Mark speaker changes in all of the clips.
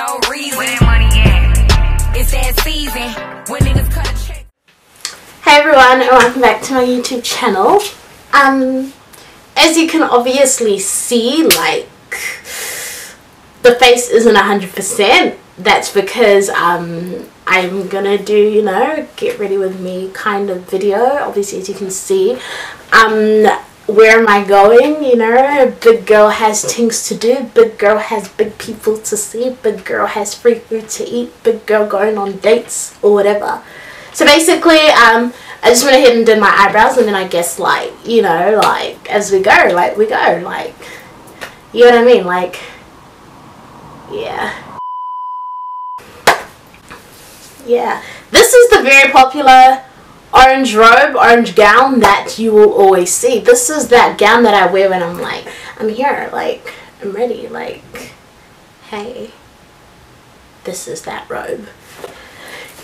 Speaker 1: no reason. Where that money at? It's that season when niggas cut a check.
Speaker 2: Hey everyone, and welcome back to my YouTube channel. As you can obviously see, like, the face isn't 100%. That's because I'm gonna do, you know, get ready with me kind of video. Obviously, as you can see, where am I going? You know, big girl has things to do, big girl has big people to see, big girl has free food to eat, big girl going on dates or whatever. So basically, I just went ahead and did my eyebrows, and then I guess, like, you know, like, as we go, like, we go, like, you know what I mean, like, yeah. Yeah, this is the very popular orange robe, orange gown that you will always see. This is that gown that I wear when I'm like, I'm here, like, I'm ready, like, hey, this is that robe.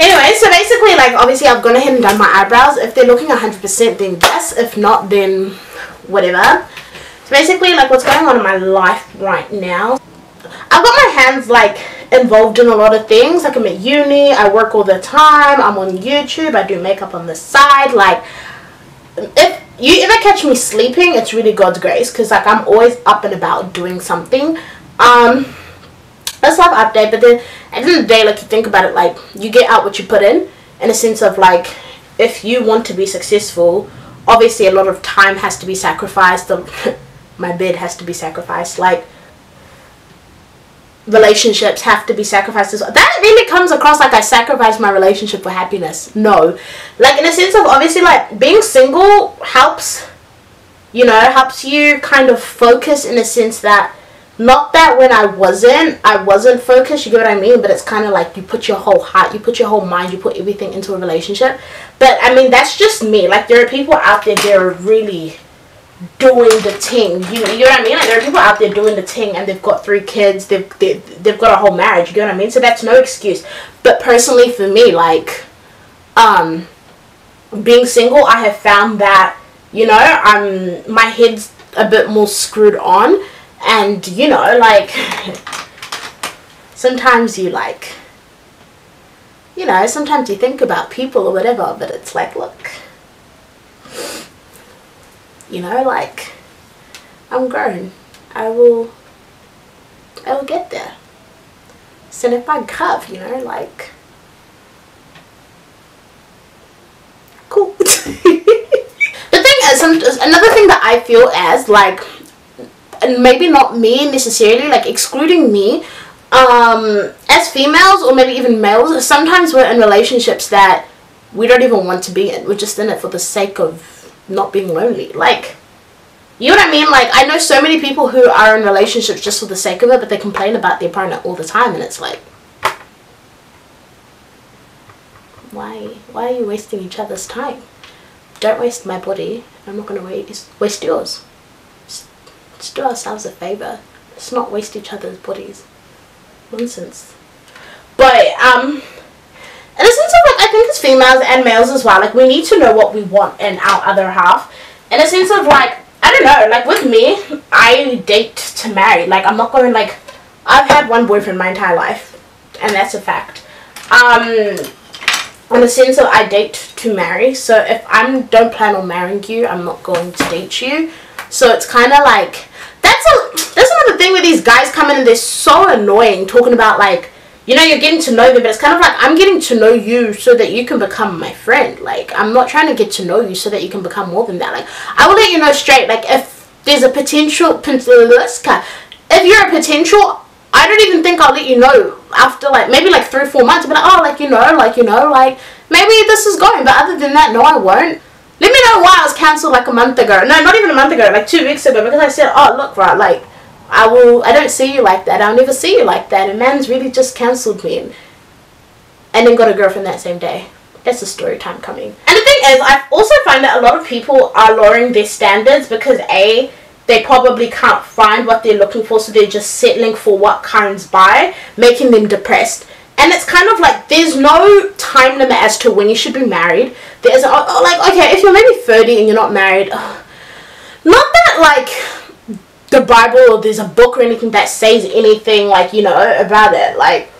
Speaker 2: Anyway, so basically, like, obviously I've gone ahead and done my eyebrows. If they're looking 100%, then yes. If not, then whatever. So basically, like, what's going on in my life right now, I've got my hands, like, involved in a lot of things. Like, I'm at uni, I work all the time, I'm on YouTube, I do makeup on the side. Like, if you ever catch me sleeping, it's really God's grace, because, like, I'm always up and about doing something. Let's have an update. But then at the end of the day, like, you think about it, like, you get out what you put in a sense of, like, if you want to be successful, obviously a lot of time has to be sacrificed. My bed has to be sacrificed, like, relationships have to be sacrificed as well. That really comes across like I sacrificed my relationship for happiness. No, like, in a sense of, obviously, like, being single helps, you know, helps you kind of focus, in a sense that, not that when I wasn't focused, you get what I mean, but it's kind of like you put your whole heart, you put your whole mind, you put everything into a relationship. But I mean, that's just me. Like, there are people out there that are really doing the ting, you know what I mean? Like, there are people out there doing the ting, and they've got 3 kids, they've got a whole marriage, you know what I mean? So that's no excuse. But personally, for me, like, being single, I have found that, you know, my head's a bit more screwed on, and, you know, like, sometimes you, like, you know, sometimes you think about people or whatever, but it's like, look, you know, like, I'm grown. I will get there. So if I have, you know, like, cool. The thing is, another thing that I feel as, like, and maybe not me necessarily, like, excluding me, as females, or maybe even males, sometimes we're in relationships that we don't even want to be in. We're just in it for the sake of not being lonely. Like, you know what I mean? Like, I know so many people who are in relationships just for the sake of it, but they complain about their partner all the time, and it's like, why are you wasting each other's time? Don't waste my body. I'm not going to waste yours. Let's do ourselves a favor. Let's not waste each other's bodies. Nonsense. But in a sense of, like, I think as females and males as well, like, we need to know what we want in our other half. In a sense of, like, I don't know, like, with me, I date to marry. Like, I'm not going, like, I've had one boyfriend my entire life, and that's a fact. In the sense of, I date to marry. So if I don't plan on marrying you, I'm not going to date you. So it's kind of like, that's another thing where these guys come in and they're so annoying, talking about, like, you know, you're getting to know them, but it's kind of like, I'm getting to know you so that you can become my friend. Like, I'm not trying to get to know you so that you can become more than that. Like, I will let you know straight, like, if there's a potential, if you're a potential, I don't even think I'll let you know after, like, maybe, like, 3 or 4 months. But, like, oh, like, you know, like, maybe this is going. But other than that, no, I won't. Let me know why I was cancelled, like, a month ago. No, not even a month ago, like 2 weeks ago, because I said, oh, look, right, like, I don't see you like that. I'll never see you like that. And man's really just cancelled me. And then got a girlfriend that same day. That's a story time coming. And the thing is, I also find that a lot of people are lowering their standards because, A, they probably can't find what they're looking for, so they're just settling for what comes by, making them depressed. And it's kind of like, there's no time limit as to when you should be married. There's, like, okay, if you're maybe 30 and you're not married, not that, like, the Bible or there's a book or anything that says anything, like, you know, about it. Like,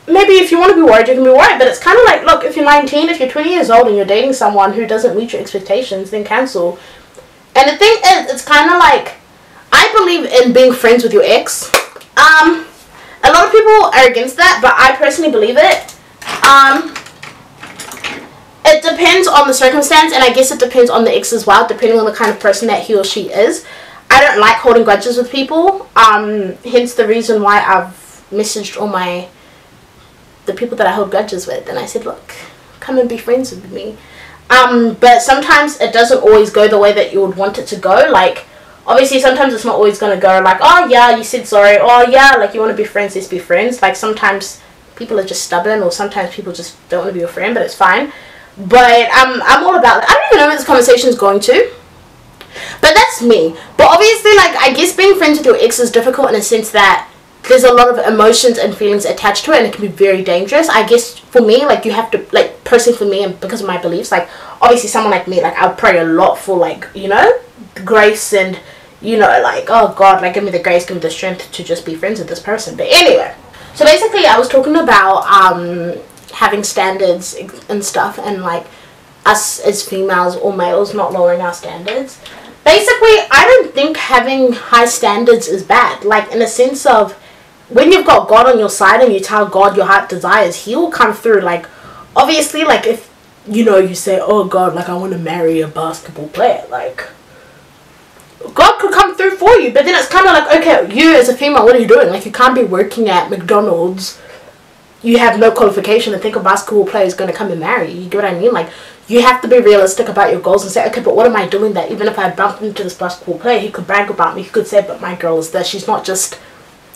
Speaker 2: maybe if you want to be worried, you can be worried. But it's kind of like, look, if you're 19, if you're 20 years old and you're dating someone who doesn't meet your expectations, then cancel. And the thing is, it's kind of like, I believe in being friends with your ex. A lot of people are against that, but I personally believe it. It depends on the circumstance, and I guess it depends on the ex as well, depending on the kind of person that he or she is. I don't like holding grudges with people. Hence the reason why I've messaged all the people that I hold grudges with, and I said, look, come and be friends with me. But sometimes it doesn't always go the way that you would want it to go. Like, obviously sometimes it's not always going to go like, oh yeah, you said sorry, oh yeah, like you want to be friends, let's be friends. Like sometimes people are just stubborn, or sometimes people just don't want to be your friend, but it's fine. But I'm all about that. I don't even know where this conversation is going to, but that's me. But obviously, like, I guess being friends with your ex is difficult in a sense that there's a lot of emotions and feelings attached to it, and it can be very dangerous. I guess for me, like, you have to, like, personally for me, and because of my beliefs, like, obviously someone like me, like, I'll pray a lot for, like, you know, grace and, you know, like, oh God, like, give me the grace, give me the strength to just be friends with this person. But anyway, so basically I was talking about having standards and stuff, and like us as females or males not lowering our standards. Basically, I don't think having high standards is bad. Like, in a sense of, when you've got God on your side and you tell God your heart desires, he will come through. Like, obviously, like, if, you know, you say, oh God, like, I want to marry a basketball player, like, God could come through for you. But then it's kind of like, okay, you as a female, what are you doing? Like, you can't be working at McDonald's, you have no qualification, and think a basketball player is going to come and marry you. You get what I mean? Like, you have to be realistic about your goals and say, okay, but what am I doing that even if I bumped into this basketball player, he could brag about me, he could say, but my girl is this, she just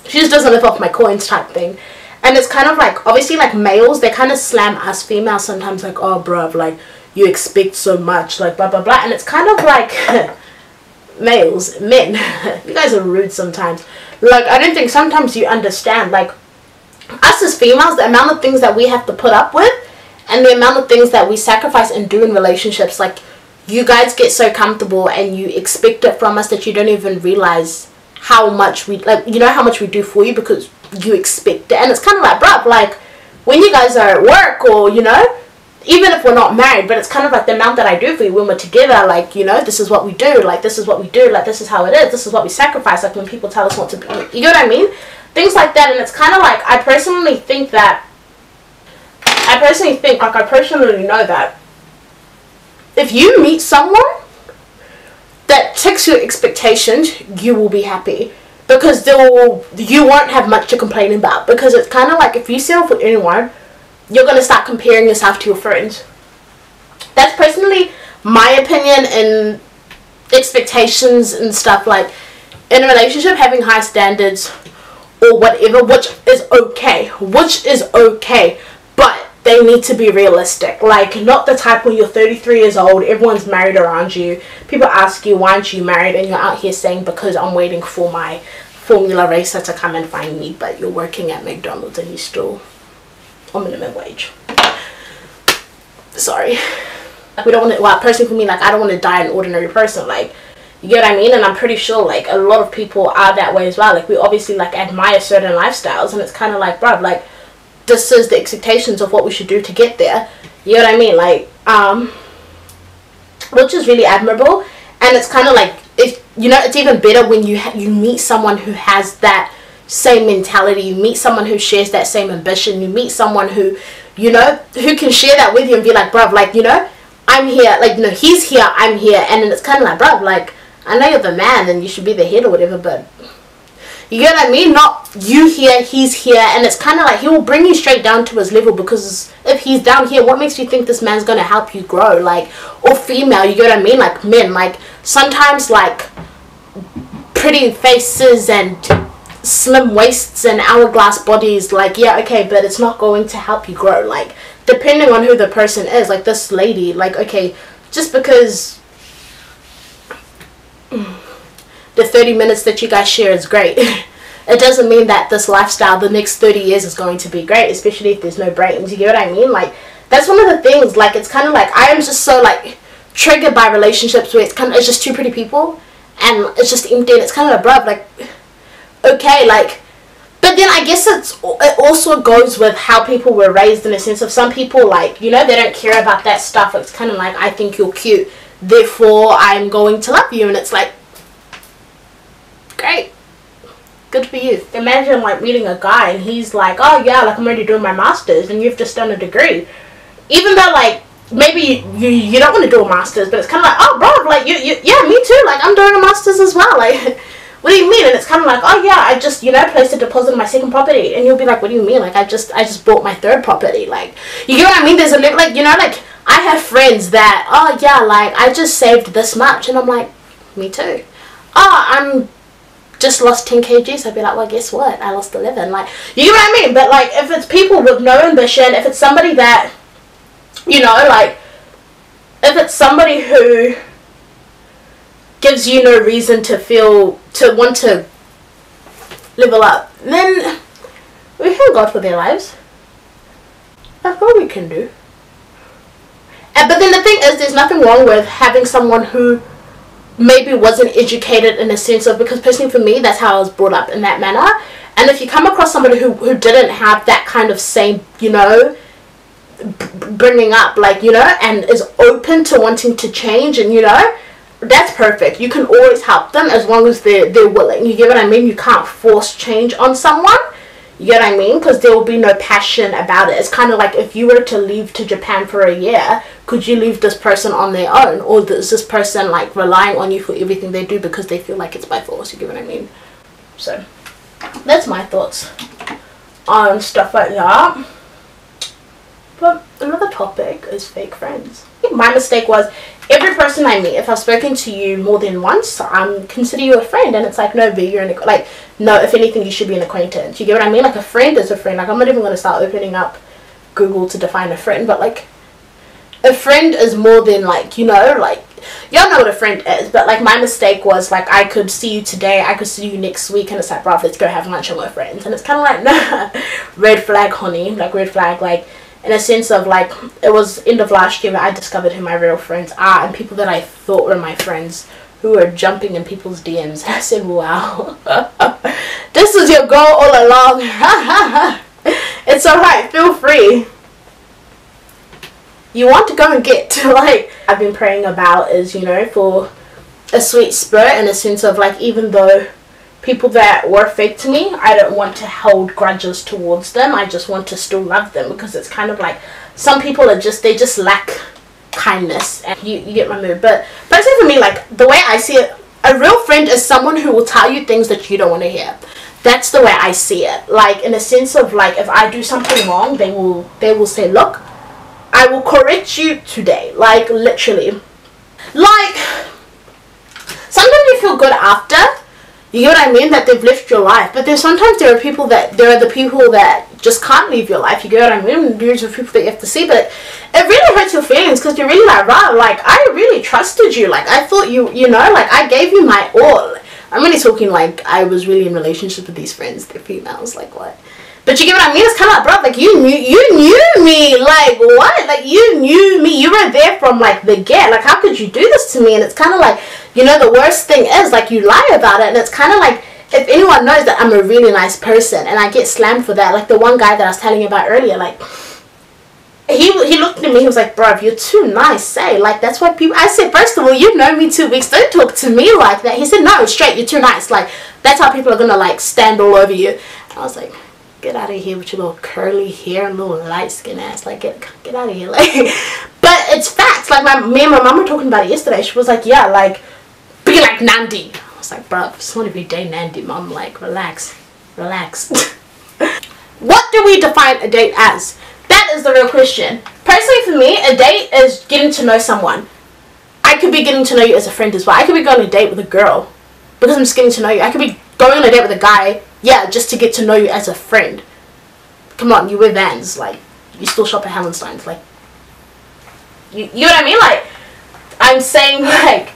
Speaker 2: doesn't live off my coins type thing. And it's kind of like, obviously, like, males, they kind of slam us females sometimes, like, oh bruv, like, you expect so much, like, blah blah blah. And it's kind of like males, men, you guys are rude sometimes. Like, I don't think sometimes you understand, like, us as females, the amount of things that we have to put up with and the amount of things that we sacrifice and do in relationships. Like, you guys get so comfortable and you expect it from us that you don't even realize how much we, like, you know, how much we do for you because you expect it. And it's kind of like, bruv, like, when you guys are at work, or, you know, even if we're not married, but it's kind of like the amount that I do for you when we're together. Like, you know, this is what we do, like, this is what we do, like, this is how it is, this is what we sacrifice. Like, when people tell us what to be, you know what I mean? Things like that. And it's kind of like, I personally know that if you meet someone that ticks your expectations, you will be happy, because you won't have much to complain about. Because it's kind of like, if you settle for anyone, you're going to start comparing yourself to your friends. That's personally my opinion in expectations and stuff. Like, in a relationship, having high standards or whatever, which is okay, but they need to be realistic. Like, not the type when you're 33 years old, everyone's married around you, people ask you, why aren't you married, and you're out here saying, because I'm waiting for my formula racer to come and find me, but you're working at McDonald's and you're still on minimum wage. Sorry. Like, we don't want to, well, personally for me, like, I don't want to die an ordinary person. Like, you get what I mean? And I'm pretty sure, like, a lot of people are that way as well. Like, we obviously, like, admire certain lifestyles, and it's kind of like, bruv, like, this is the expectations of what we should do to get there. You know what I mean? Like, which is really admirable. And it's kind of like, if, you know, it's even better when you meet someone who has that same mentality. You meet someone who shares that same ambition. You meet someone who, you know, who can share that with you and be like, bruv, like, you know, I'm here, like, you know, he's here, I'm here. And then it's kind of like, bruv, like, I know you're the man and you should be the head or whatever, but you get what I mean? Not you here, he's here. And it's kind of like, he will bring you straight down to his level, because if he's down here, what makes you think this man's going to help you grow? Like, or female, you get what I mean? Like, men, like, sometimes, like, pretty faces and slim waists and hourglass bodies, like, yeah, okay, but it's not going to help you grow. Like, depending on who the person is, like this lady, like, okay, just because the 30 minutes that you guys share is great, it doesn't mean that this lifestyle the next 30 years is going to be great, especially if there's no brains. You get what I mean? Like, that's one of the things. Like, it's kind of like, I am just so, like, triggered by relationships where it's just two pretty people and it's just empty, and it's kind of like, bruv, like, okay, like, But then I guess it also goes with how people were raised, in a sense of some people, like, you know, they don't care about that stuff. It's kind of like, I think you're cute, therefore I'm going to love you. And it's like, great, good for you. Imagine like meeting a guy and he's like, oh yeah, like I'm already doing my master's, and you've just done a degree. Even though like maybe you don't want to do a master's, but it's kind of like, oh bro, like you yeah, me too, like I'm doing a master's as well, like what do you mean? And it's kind of like, oh yeah, I just, you know, placed a deposit on my second property. And you'll be like, what do you mean? Like I just bought my third property. Like, you get what I mean? There's a little, like, you know, like I have friends that, oh yeah, like I just saved this much, and I'm like, me too. Oh, I'm just lost 10 kgs. I'd be like, well, guess what? I lost 11. Like, you get what I mean? But like, if it's people with no ambition, if it's somebody that, you know, like, if it's somebody who gives you no reason to want to level up, then we thank God for their lives. That's all we can do. But then the thing is, there's nothing wrong with having someone who maybe wasn't educated, in a sense of, because personally for me, that's how I was brought up, in that manner. And if you come across somebody who didn't have that kind of same, you know, bringing up, like, you know, and is open to wanting to change, and, you know, that's perfect. You can always help them as long as they're willing. You get what I mean? You can't force change on someone. You get what I mean? Because there will be no passion about it. It's kind of like if you were to leave to Japan for a year, could you leave this person on their own? Or is this person like relying on you for everything they do because they feel like it's by force? You get what I mean? So that's my thoughts on stuff like that. But another topic is fake friends. My mistake was, every person I meet, if I've spoken to you more than once, consider you a friend. And it's like, no, V, you're like, no, if anything, you should be an acquaintance. You get what I mean? Like, a friend is a friend. Like, I'm not even going to start opening up Google to define a friend. But, like, a friend is more than, like, you know, like, y'all know what a friend is. But, like, my mistake was, like, I could see you today, I could see you next week, and it's like, bruv, let's go have lunch and we're friends. And it's kind of like, nah, red flag, honey. Like, red flag, like, in a sense of, like, it was end of last year where I discovered who my real friends are, and people that I thought were my friends who were jumping in people's DMs. I said, wow, this was your goal all along. It's alright, feel free. You want to go and get, like, I've been praying about is, you know, for a sweet spirit, in a sense of, like, even though people that were fake to me, I don't want to hold grudges towards them. I just want to still love them, because it's kind of like some people are just, they just lack kindness, and you get my mood. But personally for me, like, the way I see it, a real friend is someone who will tell you things that you don't want to hear. That's the way I see it. Like, in a sense of, like, if I do something wrong, they will say, look, I will correct you today. Like, literally. Like, sometimes you feel good after, you get what I mean, that they've lived your life. But then sometimes there are the people that just can't leave your life. You get what I mean? These are people that you have to see. But it really hurts your feelings, because you're really like, wow, like, I really trusted you. Like, I thought you know, like, I gave you my all. I'm really talking like I was really in relationship with these friends. They're females, like, what? But you get what I mean? It's kind of like, bro, like, you knew me. Like, what? Like, you knew me. You were there from, like, the get. Like, how could you do this to me? And it's kind of like, you know, the worst thing is, like, you lie about it. And it's kind of like, if anyone knows that I'm a really nice person, and I get slammed for that. Like, the one guy that I was telling you about earlier, like, he looked at me, he was like, bro, you're too nice, say. Like, that's why people, I said, first of all, you've known me 2 weeks, don't talk to me like that. He said, no, straight, you're too nice. Like, that's how people are gonna, like, stand all over you. And I was like, get out of here with your little curly hair and little light skin ass. Like, get out of here. Like, but it's facts. Like, me and my mom were talking about it yesterday. She was like, yeah, like, be like Nandi. I was like, bro, I just want to be day Nandi, mom. Like, relax. What do we define a date as? That is the real question. Personally, for me, a date is getting to know someone. I could be getting to know you as a friend as well. I could be going on a date with a girl because I'm just getting to know you. I could be going on a date with a guy, yeah, just to get to know you as a friend. Come on, you wear Vans, like, you still shop at Hallenstein's, like, you know what I mean? Like, I'm saying, like,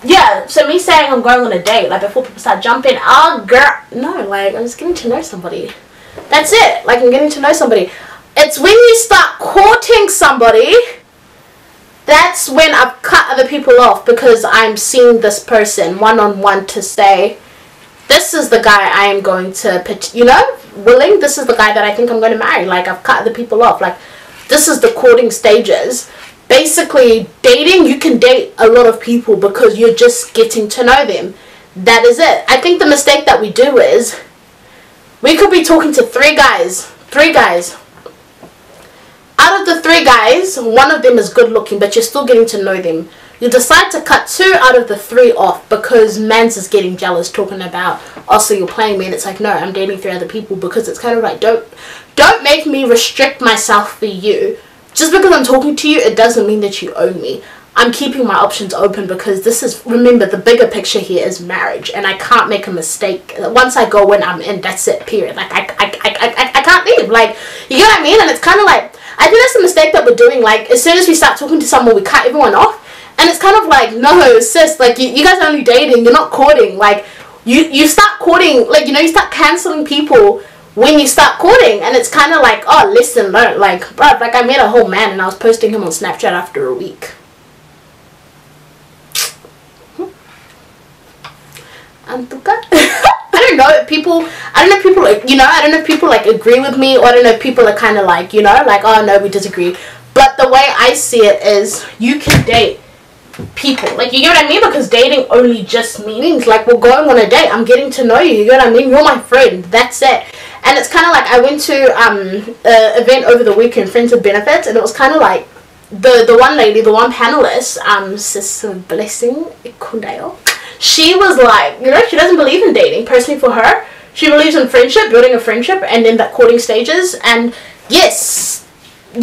Speaker 2: yeah, so me saying I'm going on a date, like, before people start jumping, oh, girl, no, like, I'm just getting to know somebody. That's it. Like, I'm getting to know somebody. It's when you start courting somebody, that's when I've cut other people off, because I'm seeing this person one-on-one to say, this is the guy I am going to pitch, you know, willing, this is the guy that I think I'm going to marry. Like, I've cut the people off. Like, this is the courting stages. Basically, dating, you can date a lot of people because you're just getting to know them. That is it. I think the mistake that we do is we could be talking to three guys. Out of the 3 guys, one of them is good looking, but you're still getting to know them. You decide to cut 2 out of the 3 off because mans is getting jealous, talking about, oh, so you're playing me, and it's like, no, I'm dating 3 other people, because it's kind of like, don't make me restrict myself for you. Just because I'm talking to you, it doesn't mean that you own me. I'm keeping my options open because this is, remember, the bigger picture here is marriage, and I can't make a mistake. Once I go in, I'm in, that's it, period. Like, I can't leave. Like, you get what I mean? And it's kind of like, I think that's the mistake that we're doing. Like, as soon as we start talking to someone, we cut everyone off. And it's kind of like, no, sis, like, you guys are only dating, you're not courting. Like, you start courting, like, you know, you start cancelling people when you start courting. And it's kind of like, oh, listen, learn. Like, bruh, like, I met a whole man and I was posting him on Snapchat after a week. I don't know if people like, you know, I don't know if people like agree with me, or I don't know if people are kind of like, you know, like, oh no, we disagree. But the way I see it is, you can date people, like, you get what I mean? Because dating only just means, like, we're going on a date, I'm getting to know you, you get what I mean? You're my friend, that's it. And it's kind of like, I went to an event over the weekend, Friends with Benefits, and it was kind of like, the one lady, the one panelist, Sis Blessing Kundale, she was like, you know, she doesn't believe in dating. Personally, for her, she believes in friendship, building a friendship, and then that courting stages. And yes, and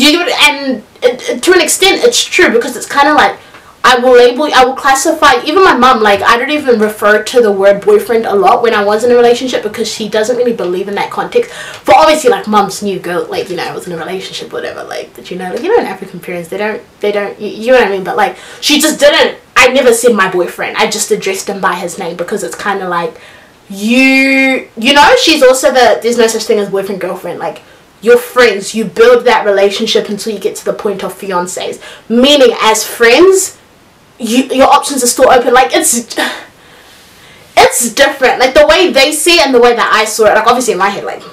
Speaker 2: to an extent, it's true, because it's kind of like, I will classify, even my mom, like, I don't even refer to the word boyfriend a lot when I was in a relationship, because she doesn't really believe in that context. But obviously, like, mom's new girl, like, you know, I was in a relationship, whatever, like, but you know, like, you know, in African parents, they don't, you know what I mean? But like, she just didn't, I never said my boyfriend, I just addressed him by his name, because it's kind of like, you know, she's also there's no such thing as boyfriend, girlfriend, like, you're friends, you build that relationship until you get to the point of fiancés, meaning as friends, your options are still open. Like, it's different, like, the way they see it and the way that I saw it. Like, obviously in my head, like,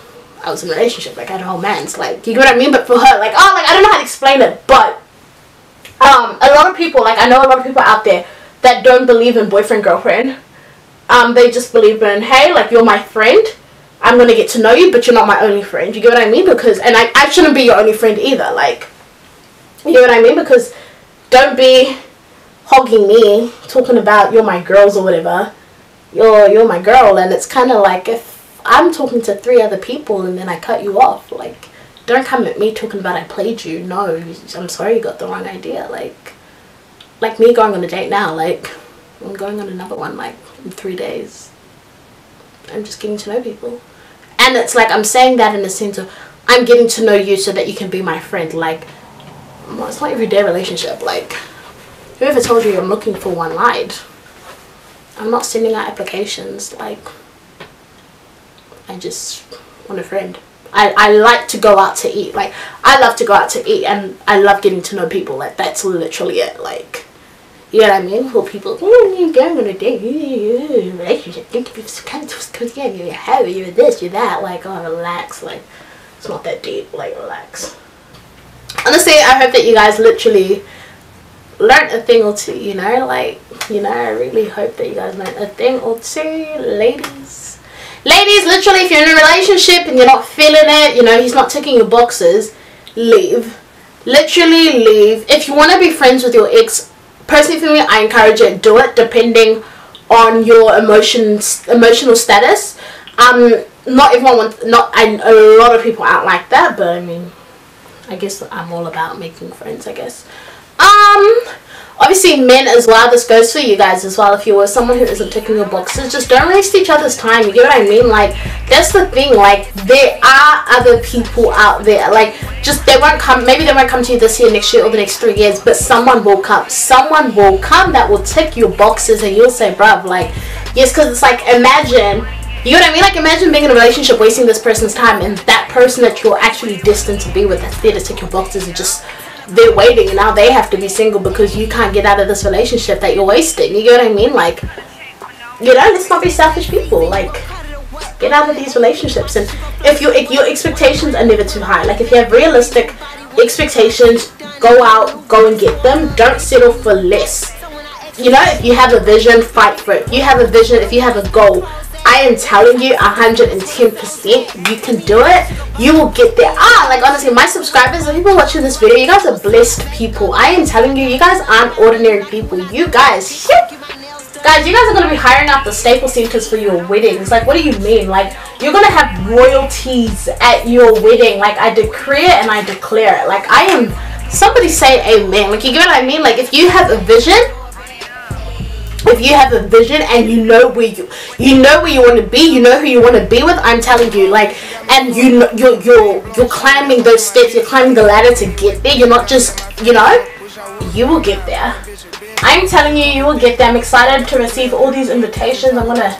Speaker 2: I was in a relationship, like, I had a whole man's, like, you know what I mean? But for her, like, oh, like, I don't know how to explain it, but a lot of people, like, I know a lot of people out there that don't believe in boyfriend, girlfriend. They just believe in, hey, like, you're my friend, I'm gonna get to know you, but you're not my only friend. You get what I mean? Because, and I shouldn't be your only friend either, like, you know what I mean? Because don't be hogging me, talking about you're my girls or whatever. You're my girl, and it's kind of like, if I'm talking to 3 other people and then I cut you off, like, don't come at me talking about I played you. No, I'm sorry, you got the wrong idea. Like me going on a date now, like, I'm going on another one, like, in 3 days. I'm just getting to know people. And it's like, I'm saying that in the sense of, I'm getting to know you so that you can be my friend. Like, well, it's not an everyday relationship. Like, whoever told you I'm looking for one lied. I'm not sending out applications. Like, I just want a friend. I like to go out to eat. Like, I love to go out to eat, and I love getting to know people. Like, that's literally it. Like, you know what I mean? For people, you're going on a date, relationship, you're heavy, you're this, you're that. Like, oh, relax. Like, it's not that deep. Like, relax. Honestly, I hope that you guys literally learned a thing or 2, you know, like, you know, I really hope that you guys learned a thing or 2, ladies. Literally, if you're in a relationship and you're not feeling it, you know, he's not ticking your boxes, leave. Literally leave. If you want to be friends with your ex, personally for me, I encourage it, do it, depending on your emotional status. Not everyone wants, a lot of people aren't like that, but I mean, I guess I'm all about making friends, I guess. Obviously men as well, this goes for you guys as well. If you were someone who isn't ticking your boxes, just don't waste each other's time. You get what I mean? Like, that's the thing. Like, there are other people out there. Like, just, they won't come, maybe they won't come to you this year, next year, or the next 3 years, but someone will come. Someone will come that will tick your boxes, and you'll say, bruv, like, yes. Because it's like, imagine, you know what I mean? Like, imagine being in a relationship, wasting this person's time, and that person that you're actually destined to be with, that's there to tick your boxes, and just, they're waiting, and now they have to be single because you can't get out of this relationship that you're wasting. You get what I mean? Like, you know, let's not be selfish people. Like, get out of these relationships. And if your expectations are never too high, like if you have realistic expectations, go out, go and get them. Don't settle for less. You know, if you have a vision, fight for it. If you have a vision, if you have a goal, I am telling you 110% you can do it. You will get there. Like honestly, my subscribers, the people watching this video, you guys are blessed people. I am telling you, you guys aren't ordinary people. You guys, guys, you guys are going to be hiring out the Staples Centers for your weddings. Like, what do you mean? Like, you're going to have royalties at your wedding. Like, I decree it and I declare it. Like, I am, somebody say amen. Like, you get what I mean? Like, if you have a vision, and you know where you want to be, you know who you want to be with, I'm telling you, like, and you know, you're climbing those steps, you're climbing the ladder to get there. You're not just, you know, you will get there. I'm telling you, you will get there. I'm excited to receive all these invitations. I'm gonna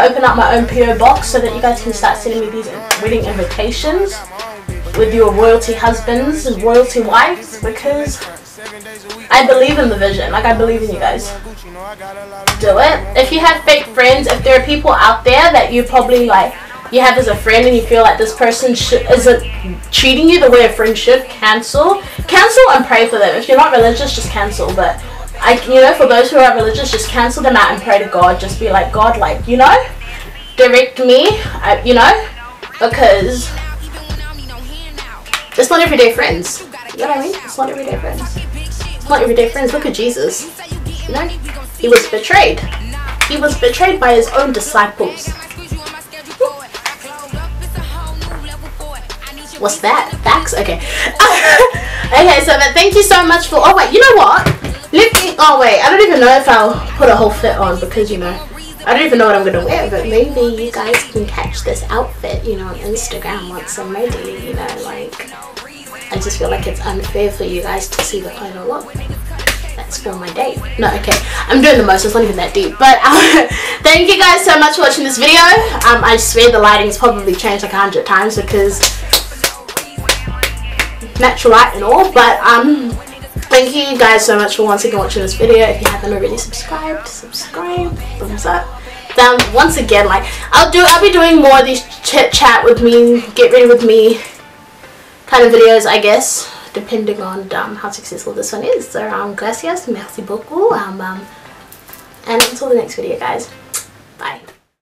Speaker 2: open up my own PO box so that you guys can start sending me these wedding invitations with your royalty husbands and royalty wives, because I believe in the vision. Like, I believe in you guys. Do it. If you have fake friends, if there are people out there that you probably like, you have as a friend and you feel like this person isn't treating you the way a friend should, cancel and pray for them. If you're not religious, just cancel. But you know, for those who are religious, just cancel them out and pray to God. Just be like, God, like, you know, direct me, you know, because it's not everyday friends. You know what I mean? It's not everyday friends. It's not everyday friends. Look at Jesus. You know, he was betrayed. He was betrayed by his own disciples. What's that? Facts? Okay. Okay, so but thank you so much for, oh wait, you know what? Oh wait, I don't even know if I'll put a whole fit on, because, you know, I don't even know what I'm gonna wear, but maybe you guys can catch this outfit, you know, on Instagram once I'm ready, you know, like, I just feel like it's unfair for you guys to see the final look. That's for my date. No, okay, I'm doing the most, it's not even that deep. But thank you guys so much for watching this video. I swear the lighting's probably changed like 100 times because natural light and all, but thank you guys so much for once again watching this video. If you haven't already subscribe, thumbs up. Once again, like, I'll be doing more of these chit chat with me, get ready with me kind of videos, I guess, depending on how successful this one is. So gracias, merci beaucoup, and until the next video, guys, bye.